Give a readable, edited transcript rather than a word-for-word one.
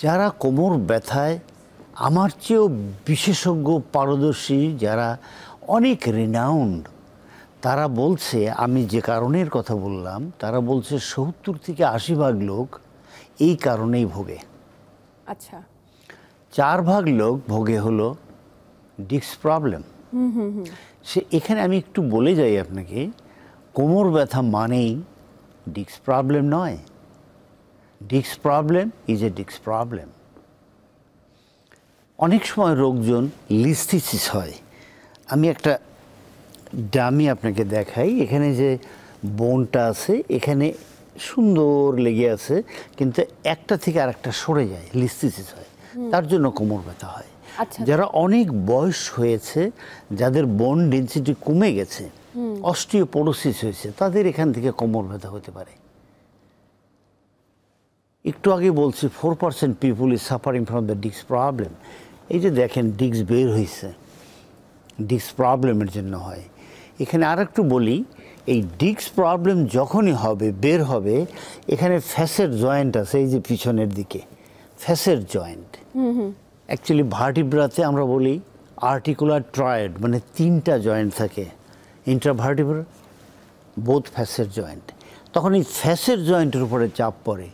যারা কোমর ব্যথায় আমার চেয়েও বিশেষজ্ঞ পারদর্শী, যারা অনেক রিনাউন্ড, তারা বলছে, আমি যে কারণের কথা বললাম, তারা বলছে ৭০ থেকে ৮০ ভাগ লোক এই কারণেই ভোগে। আচ্ছা, ৪ ভাগ লোক ভোগে হলো ডিস্ক প্রবলেম। সে এখানে আমি একটু বলে যাই আপনাকে, কোমর ব্যথা মানেই ডিস্ক প্রবলেম নয়। Disc problem is a disc problem. অনেক সময় লোকজন লিস্থিসিস হয়। আমি একটা ডামি আপনাকে দেখাই। এখানে যে বোনটা আছে, এখানে সুন্দর লেগে আছে, কিন্তু একটা থেকে আরেকটা সরে যায়, লিস্থিসিস হয়। তার জন্য কোমর ব্যথা হয়। যারা অনেক বয়স হয়েছে, যাদের বোন ডেন্সিটি কমে গেছে, অস্টিওপোরোসিস হয়েছে, তাদের এখান থেকে কোমর ব্যথা হতে পারে। একটু আগে বলছি 4% people is suffering from the disc problem. এই যে দেখেন ডিস্ক বের হয়েছে, ডিস্ক প্রবলেমের জন্য হয়। এখানে আর একটু বলি, এই ডিস্ক প্রবলেম যখনই হবে, বের হবে, এখানে ফ্যাসেট জয়েন্ট আছে, এই যে পিছনের দিকে ফ্যাসেট জয়েন্ট। অ্যাকচুয়ালি ভার্টিব্রাতে আমরা বলি আর্টিকুলার ট্রায়েড, মানে 3টা জয়েন্ট থাকে, ইন্ট্রাভার্টিব্রা, বোথ ফ্যাসেট জয়েন্ট। তখন এই ফ্যাসেট জয়েন্টের উপরে চাপ পড়ে,